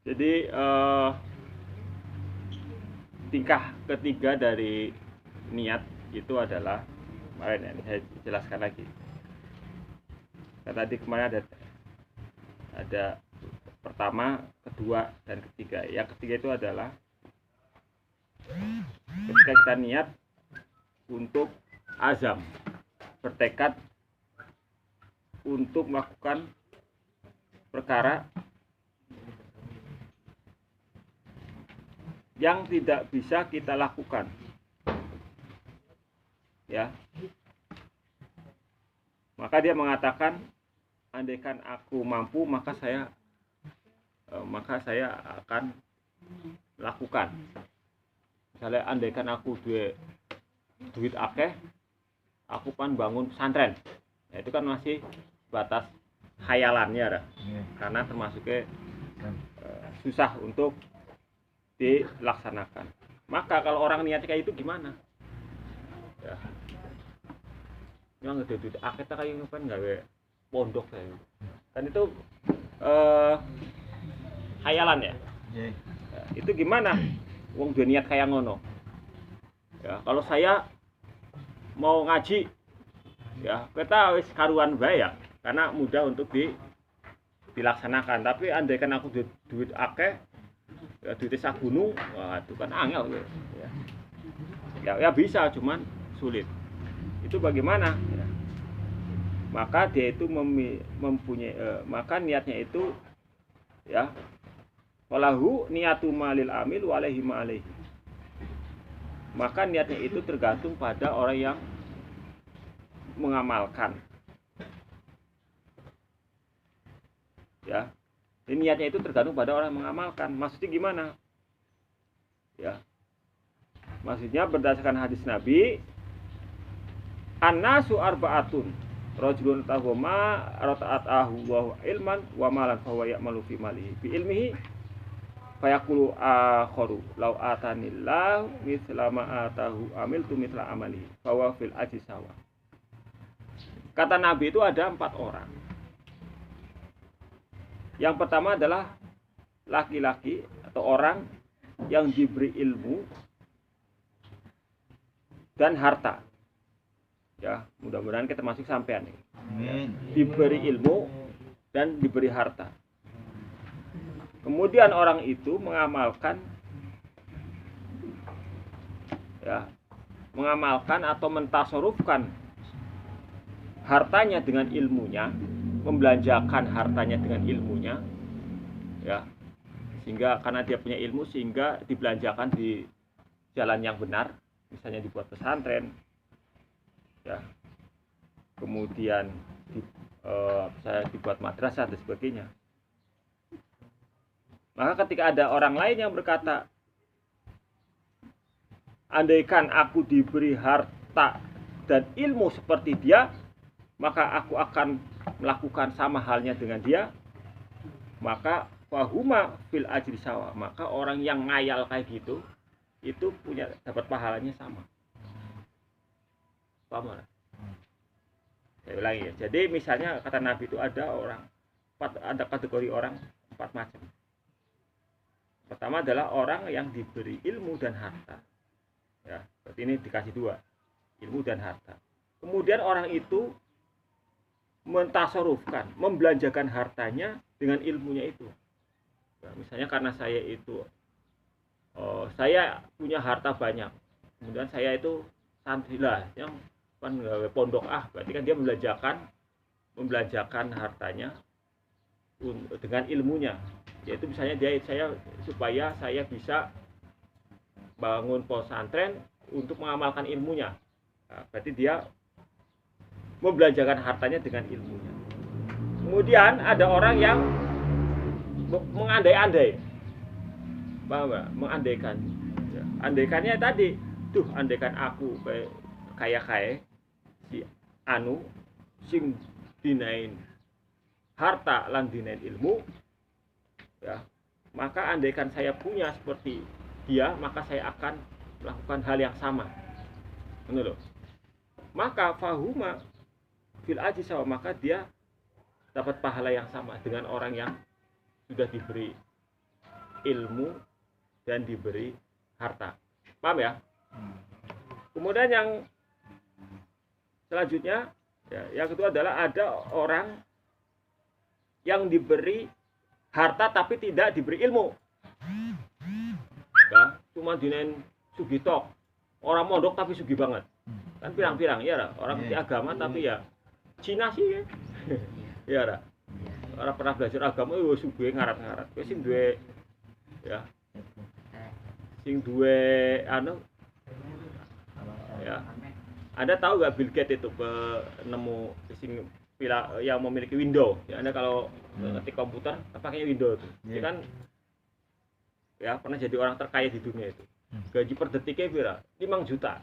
Jadi tingkah ketiga dari niat itu adalah kemarin ya, saya jelaskan lagi. Nah, tadi kemarin ada pertama, kedua, dan ketiga. Yang ketiga itu adalah ketika kita niat untuk azam, bertekad untuk melakukan perkara yang tidak bisa kita lakukan, ya. Maka dia mengatakan, andaikan aku mampu, maka saya akan lakukan. Misalnya, andaikan aku duit akeh, aku kan bangun pesantren. Ya, itu kan masih batas khayalannya, karena termasuknya susah untuk dilaksanakan. Maka kalau orang niatnya kayak itu gimana? Ya. Yang ngede duit akeh ta kayak ngapain gawe pondok kayak. Kan itu khayalan ya. Ya. Itu gimana? Wong duwe niat kayak ngono. Ya, kalau saya mau ngaji ya kita wis karuan bae ya, karena mudah untuk dilaksanakan. Tapi andaikan aku duit akeh, ya duit sak gunung, wah itu kan angel ya. Ya bisa, cuman sulit. Itu bagaimana? Ya. Maka dia itu mempunyai maka niatnya itu ya, walahu niyatu malil amil walaihi ma'alaihi. Maka niatnya itu tergantung pada orang yang mengamalkan. Ya. Ini niatnya itu tergantung pada orang yang mengamalkan. Maksudnya gimana? Ya. Maksudnya berdasarkan hadis Nabi, annasu arba'atun, rajulun tahuma rata'atahu wa ilman wa malan fa huwa ya'malu fi malihi bi ilmihi fa yaqulu akharu law atanillahu mithla ma atahu amiltu mithla amalihi fa huwa fil ajri sawa. Kata Nabi itu ada 4 orang. Yang pertama adalah laki-laki atau orang yang diberi ilmu dan harta. Ya, mudah-mudahan kita masuk sampean nih. Ya, diberi ilmu dan diberi harta. Kemudian orang itu mengamalkan atau mentasarufkan hartanya dengan ilmunya, membelanjakan hartanya dengan ilmunya, ya, sehingga karena dia punya ilmu sehingga dibelanjakan di jalan yang benar, misalnya dibuat pesantren, ya, kemudian saya dibuat madrasah dan sebagainya. Maka ketika ada orang lain yang berkata, andaikan aku diberi harta dan ilmu seperti dia, maka aku akan melakukan sama halnya dengan dia, maka fahuma fil ajri sawa. Maka orang yang ngayal kayak gitu itu dapat pahalanya sama. Paham? Saya ulangi ya. Jadi misalnya kata Nabi itu ada kategori orang 4 macam. Pertama adalah orang yang diberi ilmu dan harta. Ya, berarti ini dikasih 2, ilmu dan harta. Kemudian orang itu mentasarufkan, membelanjakan hartanya dengan ilmunya itu. Ya, misalnya karena saya itu saya punya harta banyak, kemudian saya itu santri lah yang kan gawe pondok, berarti kan dia membelanjakan hartanya dengan ilmunya, yaitu misalnya supaya saya bisa bangun pesantren untuk mengamalkan ilmunya. Nah, berarti dia membelanjakan hartanya dengan ilmunya. Kemudian ada orang yang mengandai-andai, mengandaikan. Ya, andaikannya tadi, andaikan aku kayak si anu sing dinain harta lan dinain ilmu, ya, maka andaikan saya punya seperti dia, maka saya akan melakukan hal yang sama. Benar loh. Maka fahuma fil ajri sawa, maka dia dapat pahala yang sama dengan orang yang sudah diberi ilmu dan diberi harta. Paham ya? Kemudian yang selanjutnya, ya, yang kedua adalah ada orang yang diberi harta tapi tidak diberi ilmu. Ya, cuma dinain sugito, orang mondok tapi sugih banget. Kan pirang-pirang ya lah, orang ngerti agama tapi ya Cina sih ya. Ya lah. Orang pernah belajar agama yo sugih ngarat-ngarat. Kowe sing duwe ya. Sing duwe anu ya. Anda tahu nggak Bill Gates itu penemu sing yang memiliki Windows. Ya, Anda kalau ngetik komputer pakainya Windows itu. Dia kan ya pernah jadi orang terkaya di dunia itu. Gaji per detiknya pira? 5 juta.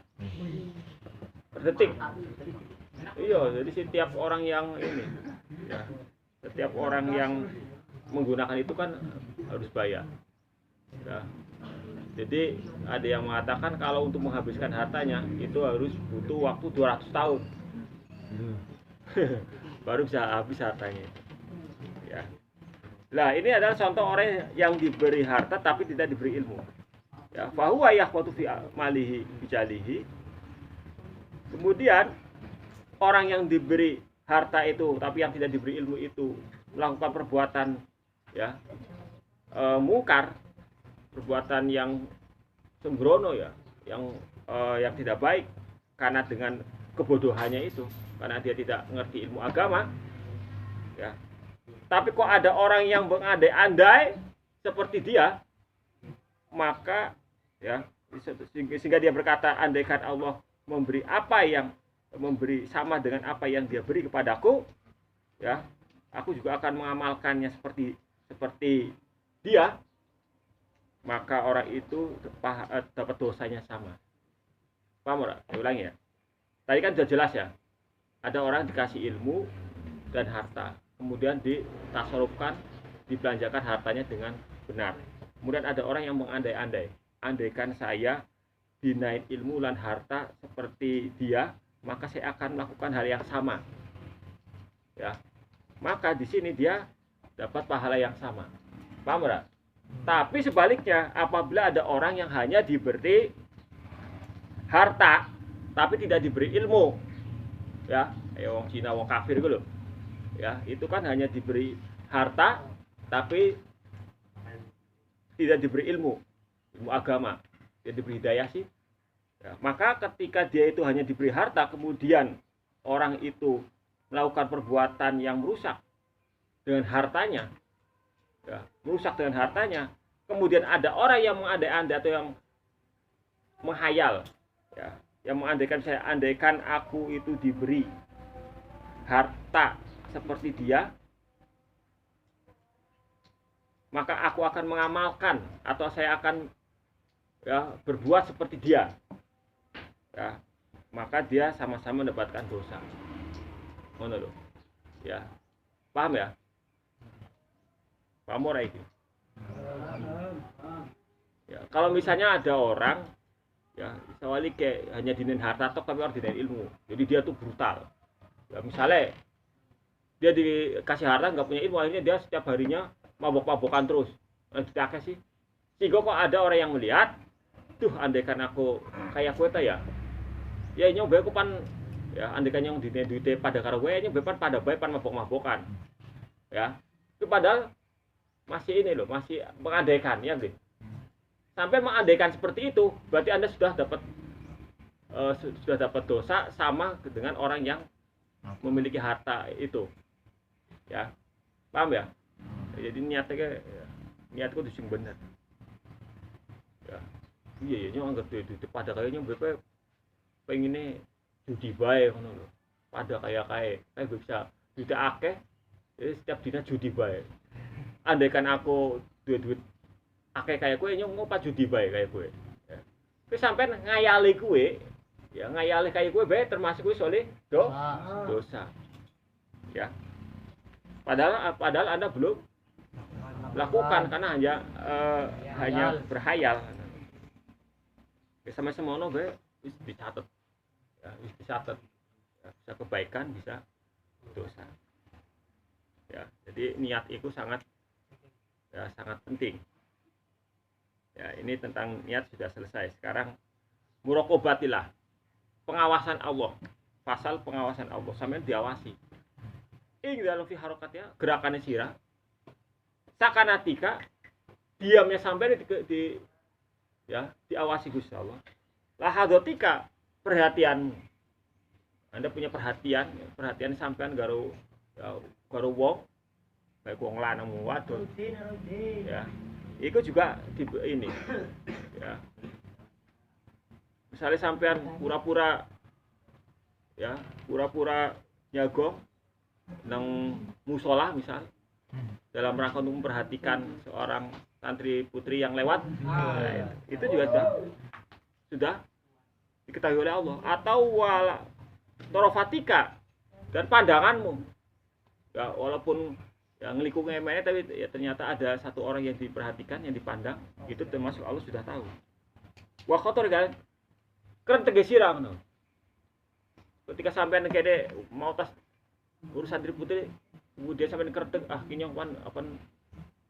Per detik. Iya, jadi setiap orang yang ini ya, setiap orang yang menggunakan itu kan harus bayar. Ya. Jadi ada yang mengatakan kalau untuk menghabiskan hartanya itu harus butuh waktu 200 tahun. Baru bisa habis hartanya. Ya. Nah, ini adalah contoh orang yang diberi harta tapi tidak diberi ilmu. Ya, fahuwa yahwatu fi malihi bijalihi. Kemudian orang yang diberi harta itu tapi yang tidak diberi ilmu itu melakukan perbuatan ya mungkar, perbuatan yang sembrono ya, yang tidak baik karena dengan kebodohannya itu, karena dia tidak mengerti ilmu agama ya. Tapi kok ada orang yang mengandai-andai seperti dia, maka ya sehingga dia berkata, andaikan Allah memberi sama dengan apa yang dia beri kepadaku, ya, aku juga akan mengamalkannya seperti dia, maka orang itu dapat dosanya sama. Paham enggak? Saya ulangi ya. Tadi kan sudah jelas ya. Ada orang dikasih ilmu dan harta, kemudian ditasarufkan, dibelanjakan hartanya dengan benar. Kemudian ada orang yang mengandai-andai. Andaikan saya dinaik ilmu dan harta seperti dia, maka saya akan melakukan hal yang sama. Ya. Maka di sini dia dapat pahala yang sama. Paham enggak? Tapi sebaliknya, apabila ada orang yang hanya diberi harta tapi tidak diberi ilmu, ya, wong Cina, wong kafir gitu loh. Ya, itu kan hanya diberi harta tapi tidak diberi ilmu agama. Dia diberi hidayah sih. Ya, maka ketika dia itu hanya diberi harta, kemudian orang itu melakukan perbuatan yang merusak dengan hartanya, ya, merusak dengan hartanya, kemudian ada orang yang mengandai-andai atau yang menghayal, ya, yang mengandaikan, saya andaikan aku itu diberi harta seperti dia, maka aku akan mengamalkan atau saya akan ya berbuat seperti dia, ya, maka dia sama-sama mendapatkan dosa. Ngono lho. Ya. Paham ya? Paham ora iki? Ya, kalau misalnya ada orang ya, misalnya kayak hanya dinain harta tok tapi orang dinain ilmu. Jadi dia tuh brutal. Ya, misalnya dia dikasih harta nggak punya ilmu, akhirnya dia setiap harinya mabok-mabokan terus. Kita sih. Sehingga kok ada orang yang melihat, tuh andaikan aku kayak kowe ta ya. Ya nyoba aku pan ya andaikan yang duite pada karo kowe nyoba pada bae pan mabok-mabokan. Ya. Itu padahal masih ini loh, masih mengandaikan ya, Bro. Sampai mengandaikan seperti itu, berarti Anda sudah dapat dosa sama dengan orang yang memiliki harta itu. Ya. Paham ya? Jadi niatku itu sing bener. Ya. Iya ya anggap duit pada kayaknya BP pengennya judi bae ngono lho. Pada kayak bisa duit akeh, jadi setiap dina judi bae. Andaikan aku duit akeh kayak kowe ngopat judi bae kayak kowe. Ya. Kowe sampean ngayali kowe, ya ngayali kayak kowe bae termasuk kowe soleh dosa. Ya. Padahal Anda belum lakukan karena hanya berhayal. Sama semono bae wis dicatet. Ya, wis dicatet. Ya, bisa kebaikan, bisa dosa. Ya, jadi niat itu sangat penting. Ya, ini tentang niat sudah selesai. Sekarang muraqabatilah. Pengawasan Allah. Pasal pengawasan Allah, sampean diawasi. Ing dalam fi harokatnya gerakannya sirah. Sakanatika diamnya sampai diawasi Gusti Allah. Lahadotika perhatianmu. Anda punya perhatian sampean karo wong, baik wong lanang wong wadon. Ya. Itu juga ini. Ya. Misalnya sampean pura-pura nyagong nang musola misal dalam rangka untuk memperhatikan seorang santri putri yang lewat, nah, itu juga sudah diketahui oleh Allah. Atau wala torofatika dan pandanganmu, ya walaupun yang ngelikungnya mainnya, tapi ya ternyata ada satu orang yang diperhatikan, yang dipandang, itu termasuk Allah sudah tahu. Wah kotor kan, keren tegesirah no. Ketika sampai kede mau tas urusan santri putri, kemudian sampai kertek kinyong apa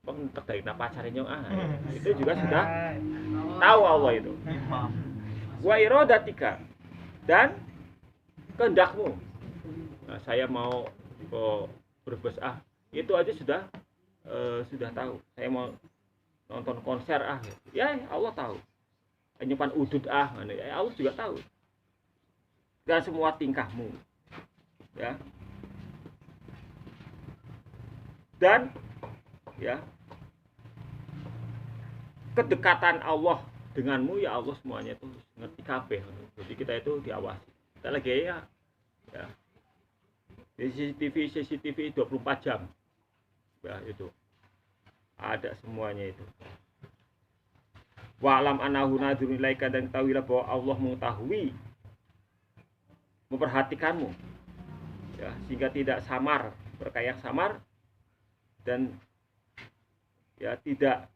pentek dari pacarnya nyong itu juga sudah tahu Allah itu. Wa irodatika dan kehendakmu. Nah, saya mau berbes itu aja sudah tahu. Saya mau nonton konser ya Allah tahu. Nyimpan udud ya Allah juga tahu. Dan semua tingkahmu, ya. Dan ya kedekatan Allah denganmu, ya Allah semuanya itu ngerti kabeh. Jadi kita itu diawasi. Kita lagi ya CCTV 24 jam. Ya itu. Ada semuanya itu. Wa alam anahu nadhurun ilaika, dan ketahuilah bahwa Allah mengetahui, memperhatikanmu. Ya, sehingga tidak samar, berkayak samar, dan ya tidak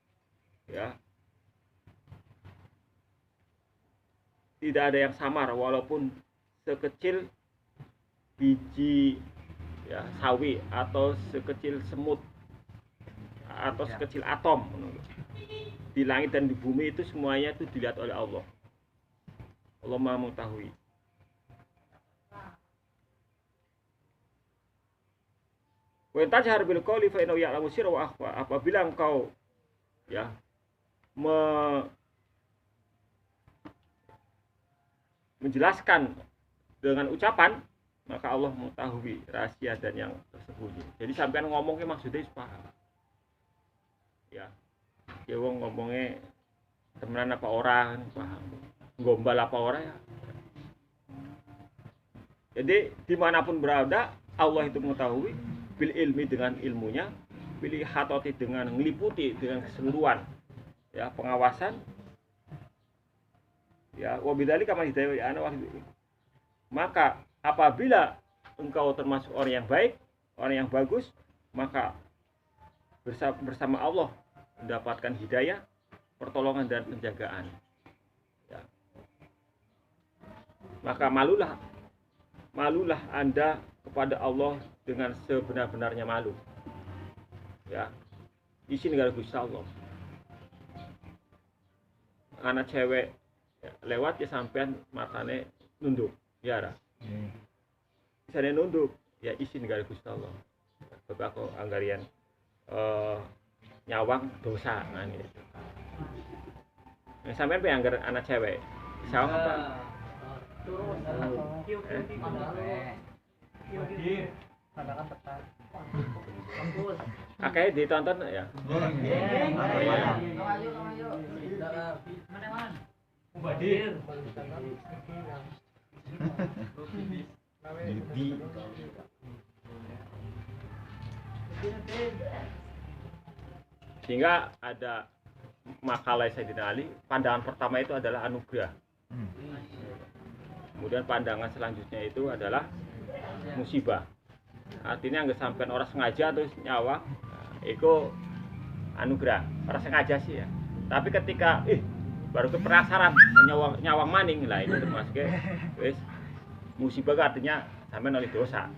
ada yang samar walaupun sekecil biji sawi atau sekecil semut atau sekecil atom di langit dan di bumi, itu semuanya itu dilihat oleh Allah. Allah Maha mengetahui. Wa tajhar bil qawli fa innahu ya'lamu sirra wa akhfa. Apabila engkau menjelaskan dengan ucapan, maka Allah mengetahui rahasia dan yang tersembunyi. Jadi sampean ngomongnya maksudnya paham. Ya wong ngomongnya temenan apa orang paham. Gombal apa orang ya. Jadi dimanapun berada, Allah itu mengetahui. Bil ilmi dengan ilmunya, pilih hatoti dengan ngeliputi dengan keseluruhan, ya pengawasan, ya wabidali kamar hidayah anak wahid. Maka apabila engkau termasuk orang yang baik, orang yang bagus, maka bersama Allah mendapatkan hidayah, pertolongan dan penjagaan. Ya. Maka malulah Anda kepada Allah dengan sebenar-benarnya malu. Ya. Izin gara Gusti Allah. Anak cewek lewat ya sampean matane nunduk. Ya ra. Bisa nunduk, ya izin gara Gusti Allah. Sebab aku anggarian nyawang dosa ngene. Nek sampean pe anggar anak cewek, sawang apa? Oke, ditonton ya. Mubadir. Sehingga ada makalah Sayyidina Ali, pandangan pertama itu adalah anugerah. Kemudian pandangan selanjutnya itu adalah musibah. Artinya nggak sampai orang sengaja terus nyawa, itu anugerah. Orang sengaja sih ya. Tapi ketika baru penasaran nyawang maning lah, itu termasuk wis musibah, artinya sampai oleh dosa.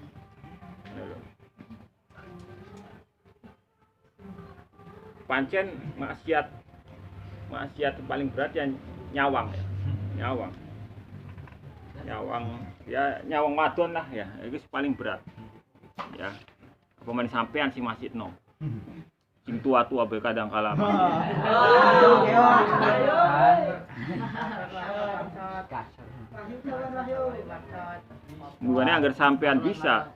Pancen maksiat maksiat paling berat yang nyawang ya. Nyawang wadon lah ya, itu paling berat. Ya. Apa men sampean sing masih nom. Sing tua-tua be kadang kala. Bukannya agar sampean bisa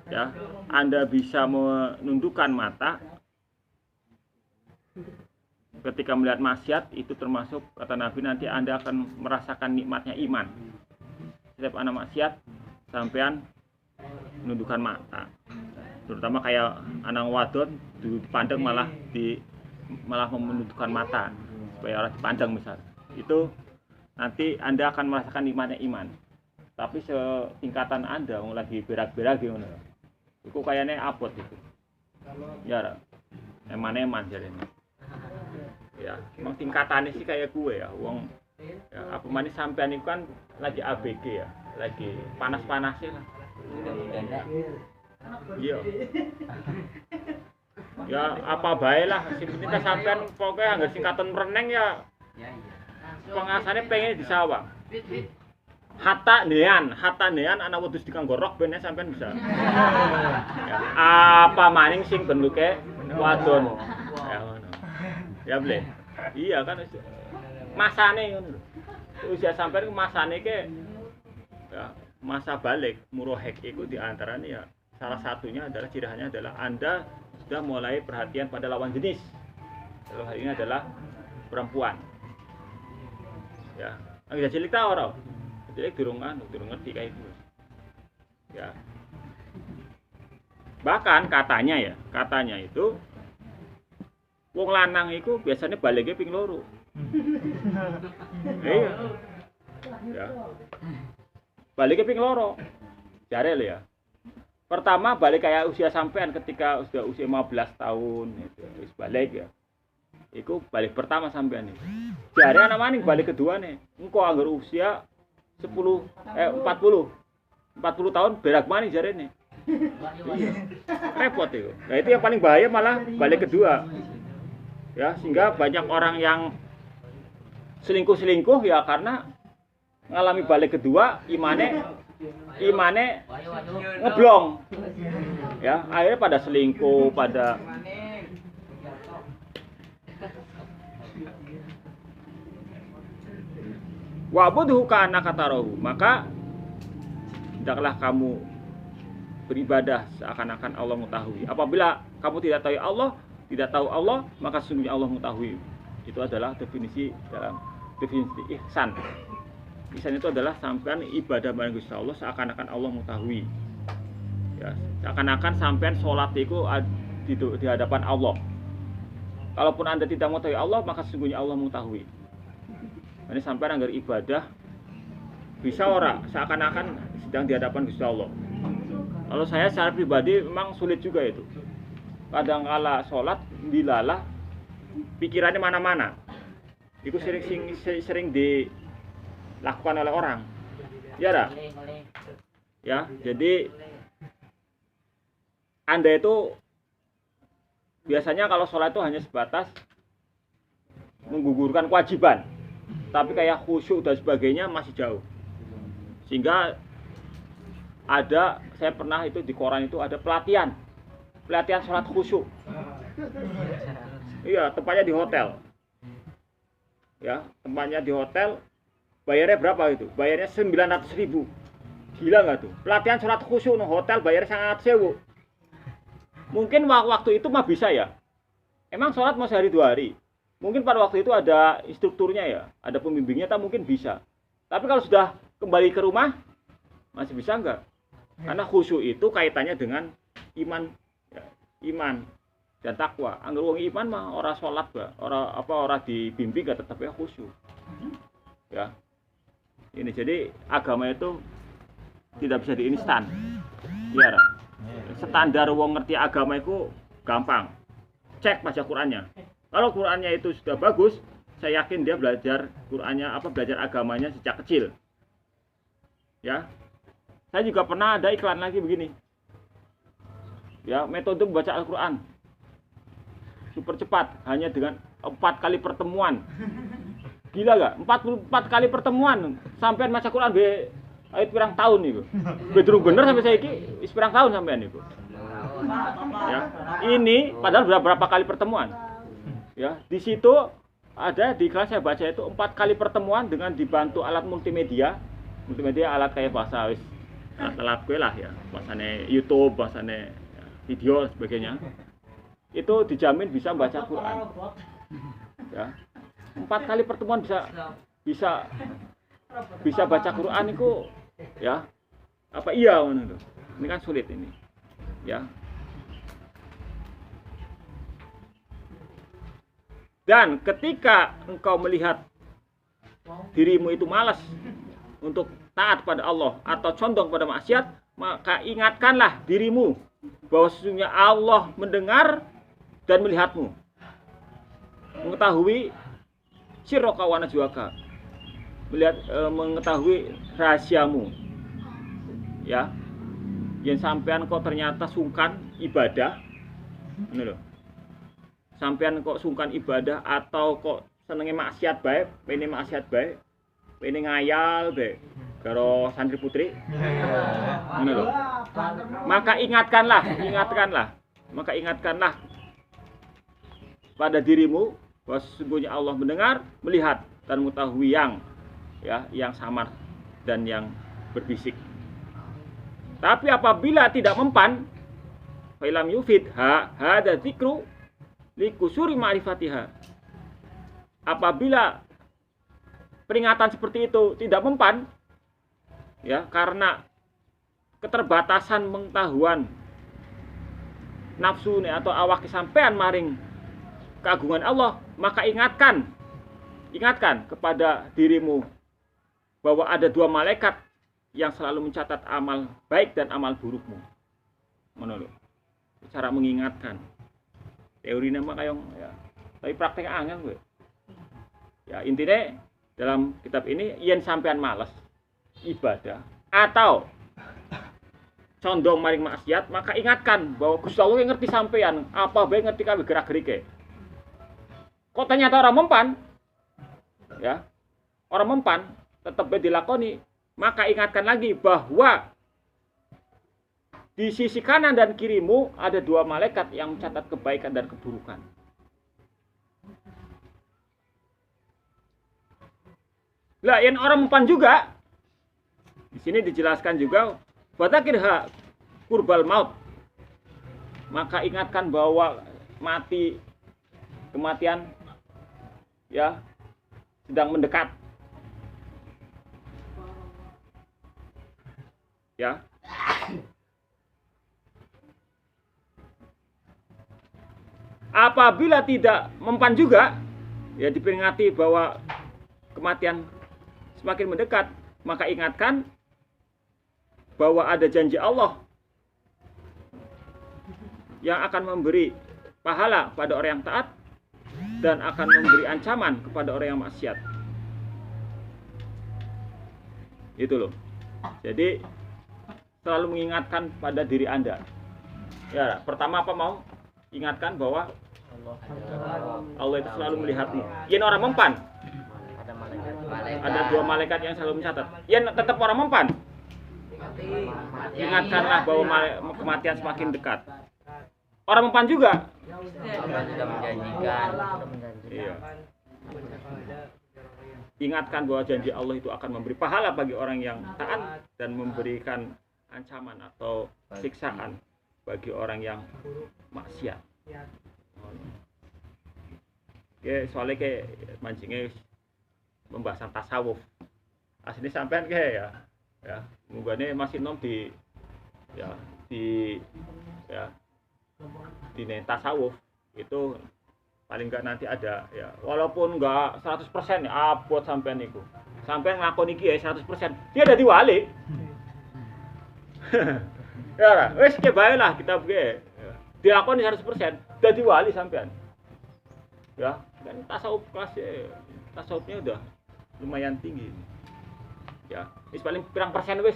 ya, Anda bisa menundukkan mata ketika melihat maksiat, itu termasuk kata Nabi nanti Anda akan merasakan nikmatnya iman. Setiap anak maksiat sampean menundukkan mata, terutama kayak anak wadon dipandang malah menundukkan mata supaya orang dipandang misal, itu nanti Anda akan merasakan nikmatnya iman. Tapi setingkatan Anda mau lagi berak-berak gitu, itu kayaknya abot itu. Ya, eman-eman jadinya. Ya, emang tingkatannya sih kayak gue ya, uang. Ya, apa manis sampean itu kan lagi ABG ya, lagi panas-panasnya lah. Iya. Ya apa baik lah, kita sampean pokoknya nggak singkatan mereneng ya. Pengasannya pengen di sawah. Hatta nean anak wedhus dikanggorok bener sampean bisa. Ya, apa maning sing bentuke wadon. Ya ngono. Ya boleh. Iya kan masane ngono lho. Usia sampean masane ke ya, masa balik murohek itu diantaranya ya salah satunya adalah ciri khasnya adalah Anda sudah mulai perhatian pada lawan jenis. Dalam hal ini adalah perempuan. Ya, agak cilik ta ora? Cilik durung ngerti kayak itu. Ya. Bahkan katanya itu wong lanang itu biasanya baliknya ping loro. Iya. Ya. Baliknya ping loro. Jare lho ya. Pertama balik kayak usia sampean ketika sudah usia 15 tahun itu wis balik ya. Iku balik pertama sampean itu. Jare anak maning balik kedua nih. Engko anggar usia 40 tahun berak maning jare nih. Iya. Repot itu. Nah itu yang paling bahaya malah balik kedua. Ya, sehingga banyak orang yang selingkuh ya karena ngalami balik kedua imane ngeblong. Ya, akhirnya pada selingkuh, pada wa'budhu ka'annaka katarahu, maka hendaklah kamu beribadah seakan-akan Allah mengetahui. Apabila kamu tidak tahu Allah, maka sesungguhnya Allah mengetahui. Itu adalah definisi ihsan. Ihsan itu adalah sampean ibadah bareng Gusti Allah seakan-akan Allah mengetahui. Ya, seakan-akan sampean sholat itu di hadapan Allah. Kalaupun Anda tidak mengetahui Allah, maka sesungguhnya Allah mengetahui. Ini sampean agar ibadah bisa ora seakan-akan sedang di hadapan Gusti Allah. Kalau saya secara pribadi memang sulit juga itu. Kadang kala sholat dilalah pikirannya mana-mana. Itu sering dilakukan oleh orang. Ya dah. Ya, jadi Anda itu biasanya kalau sholat itu hanya sebatas menggugurkan kewajiban. Tapi kayak khusyuk dan sebagainya masih jauh. Sehingga saya pernah itu di koran itu ada pelatihan sholat khusyuk. Iya, tempatnya di hotel. Ya, tempatnya di hotel. Bayarnya berapa itu? Bayarnya 900.000. Gila nggak tuh? Pelatihan sholat khusyuk di hotel bayarnya sangat sewu. Mungkin waktu itu mah bisa ya. Emang sholat mau sehari 2 hari. Mungkin pada waktu itu ada instrukturnya ya, ada pembimbingnya, tak mungkin bisa. Tapi kalau sudah kembali ke rumah, masih bisa nggak? Karena khusyuk itu kaitannya dengan iman dan takwa. Angger wong iman mah ora salat ba, ora dibimbing gak tetap ya khusyuk. Ya. Ini jadi agama itu tidak bisa diinstan. Ya. Standar wong ngerti agama itu gampang. Cek baca Qur'annya. Kalau Qur'annya itu sudah bagus, saya yakin dia belajar belajar agamanya sejak kecil. Ya. Saya juga pernah ada iklan lagi begini. Ya, metode membaca Al-Qur'an super cepat hanya dengan 4 kali pertemuan. Gila gak? 44 kali pertemuan sampean maca Quran be ait pirang tahun niku. Bedrung bener sampai saiki wis pirang tahun sampean niku. Ya. Ini padahal berapa kali pertemuan. Ya, di situ ada di kelas saya baca itu 4 kali pertemuan dengan dibantu alat multimedia. Multimedia alat kayak bahasa wis alat gue lah ya. Bahasane YouTube, bahasane video sebagainya. Itu dijamin bisa membaca Quran. Ya. 4 kali pertemuan bisa baca Quran itu ya. Apa iya ngono. Ini kan sulit ini. Ya. Dan ketika engkau melihat dirimu itu malas untuk taat pada Allah atau condong pada maksiat, maka ingatkanlah dirimu bahwa sesungguhnya Allah mendengar dan melihatmu. Mengetahui sirroka wa najwaka. Mengetahui rahasiamu. Ya. Yang sampean kok ternyata sungkan ibadah. Ini loh. Sampean kok sungkan ibadah atau kok senenge maksiat bae, pengen maksiat bae, pengen ngayal bae karo santri putri. Ngono lho. Maka ingatkanlah pada dirimu bahwa sesungguhnya Allah mendengar, melihat dan mengetahui yang samar dan yang berbisik. Tapi apabila tidak mempan, fa'ilam yufid hada dzikru likusuri ma'rifatiha. Apabila peringatan seperti itu tidak mempan, ya, karena keterbatasan pengetahuan nafsu atau awak sampean maring keagungan Allah, maka ingatkan kepada dirimu bahwa ada 2 malaikat yang selalu mencatat amal baik dan amal burukmu. Menurut cara mengingatkan. Teorinya mah kayak ya, tapi prakteknya angel gue. Ya, intinya dalam kitab ini yen sampean malas ibadah atau condong maring maksiat, maka ingatkan bahwa Gusti Allah yang ngerti sampean, apa bae ngerti kabeh gerak-gerike. Kok ternyata orang mempan? Ya. Orang mempan tetap bae dilakoni, maka ingatkan lagi bahwa di sisi kanan dan kirimu ada 2 malaikat yang mencatat kebaikan dan keburukan. Lah, yang orang mempan juga. Di sini dijelaskan juga, "Fadzakirha qurbal maut." Maka ingatkan bahwa kematian ya sedang mendekat. Ya. Apabila tidak mempan juga, ya diperingati bahwa kematian semakin mendekat, maka ingatkan bahwa ada janji Allah yang akan memberi pahala pada orang yang taat dan akan memberi ancaman kepada orang yang maksiat. Itu loh. Jadi selalu mengingatkan pada diri Anda. Ya, pertama apa mau? Ingatkan bahwa Allah itu selalu melihatmu. Yen orang mempan, ada 2 malaikat yang selalu mencatat. Yen tetap orang mempan, ingatkanlah bahwa kematian semakin dekat. Orang mempan juga. Allah sudah menjanjikan. Iya. Ingatkan bahwa janji Allah itu akan memberi pahala bagi orang yang taat dan memberikan ancaman atau siksaan bagi orang yang maksiat. Oke, soalnya kayak mancingnya pembahasan tasawuf. Aslinya sampean kayak ya, mugane masih nom di tasawuf itu paling enggak nanti ada ya, walaupun enggak 100% ya abot sampean niku. Sampean ngakoni iki ya 100%, dia dadi wali. Ya, wis ke bae lah kita piye. Dilakoni 100%, dadi wali sampean. Ya, kan tasawuf tasawufnya udah lumayan tinggi. Ya, wis paling pirang persen wis.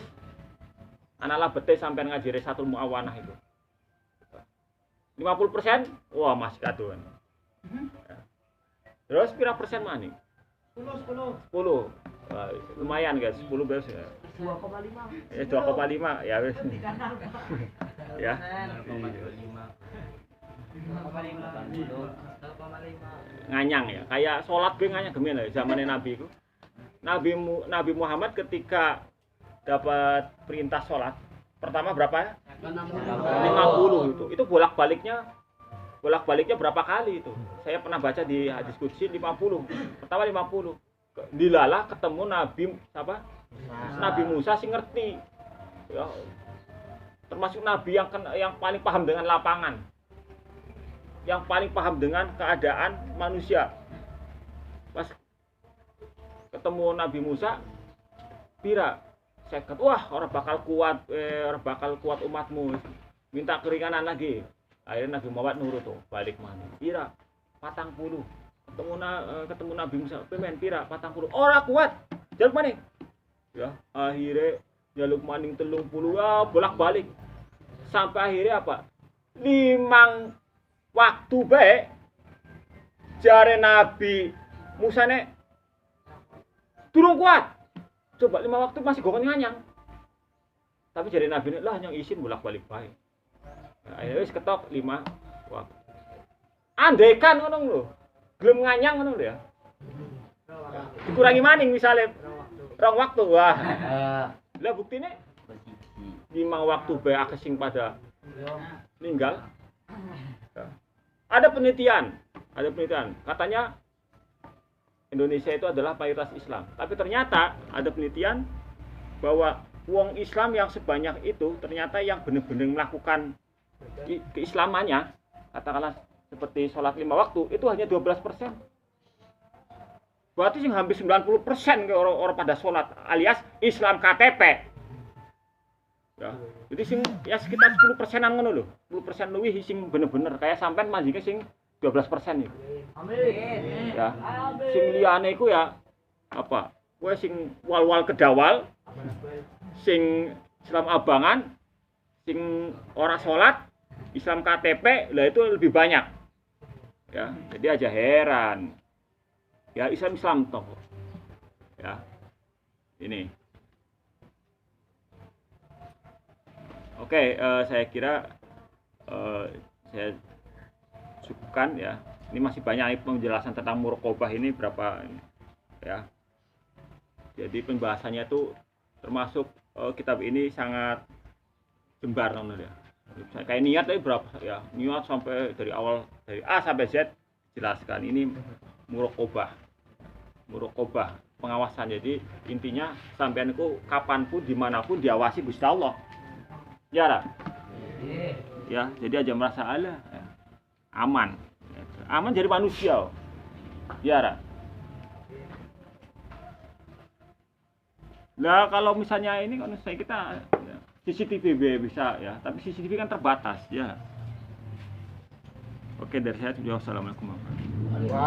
Analah bete sampean ngaji Risatul Muawanah itu. 50%, wah masih kaduan. Ya. Terus pira persen maning? 10. 10. Wah, lumayan guys, 10 beres ya. 2,5. 2,5 ya wis. Ya. 2,5. Nganyang ya. Kayak sholat gue nganyang gemen lah zamannya Nabi itu. Nabi Muhammad ketika dapat perintah sholat pertama berapa ya? 50 itu bolak-baliknya berapa kali itu? Saya pernah baca di hadis qudsi 50. Pertama 50. Dilalah ketemu Nabi apa? Nabi Musa sih ngerti. Ya, termasuk nabi yang paling paham dengan lapangan. Yang paling paham dengan keadaan manusia. Pas ketemu Nabi Musa, pira seket, wah orang bakal kuat umatmu, minta keringanan lagi. Akhirnya Nabi Muhammad nurut tuh, balik mana? Pira 40. Ketemu Nabi Musa, pemen pira 40. Orang kuat, jaluk maning. Ya, akhirnya jaluk maning 30 ya bolak-balik. Sampai akhirnya apa? 5 waktu baik jare Nabi Musa nek durung kuat. Coba 5 waktu masih gokon nganyang. Tapi jare Nabi nek lah yang isin bolak-balik bae. Nah, akhirnya wis ketok 5 waktu. Andaikan ngono lho. Gelem nganyang ngono lho ya. Dikurangi maning misalnya rong waktu. Wah. Lah buktine 5 waktu bae akeh sing pada ninggal. Ya. Ada penelitian, katanya Indonesia itu adalah mayoritas Islam. Tapi ternyata ada penelitian bahwa wong Islam yang sebanyak itu ternyata yang benar-benar melakukan keislamannya, katakanlah seperti sholat 5 waktu, itu hanya 12%. Berarti sing hampir 90% ke orang pada sholat alias Islam KTP. Ya. Jadi sing ya sekitar 10%-an ngono lho. 10% luwih sing bener-bener kayak sampean manjinge sing 12% itu. Amin. Ya. Sing liyane iku ya apa? Kowe sing wal-wal kedawal, sing Islam abangan, sing ora salat, Islam KTP, lah itu lebih banyak. Ya, jadi aja heran. Ya Islam toh. Ya. Ini. Oke, saya kira saya cukupkan ya. Ini masih banyak penjelasan tentang muraqabah ini berapa ya. Jadi pembahasannya itu termasuk kitab ini sangat jembar namanya. Kayak niat tadi berapa ya? Niat sampai dari awal dari A sampai Z jelaskan ini muraqabah. Muraqabah, pengawasan. Jadi intinya sampean itu kapanpun dimanapun diawasi Gusti Allah. Ya, ya, jadi aja merasa Allah ya. Aman jadi manusia. Ya, nah kalau misalnya ini kan saya kita ya, CCTV bisa ya, tapi CCTV kan terbatas ya. Oke, dari saya, assalamualaikum warahmatullahi wabarakatuh.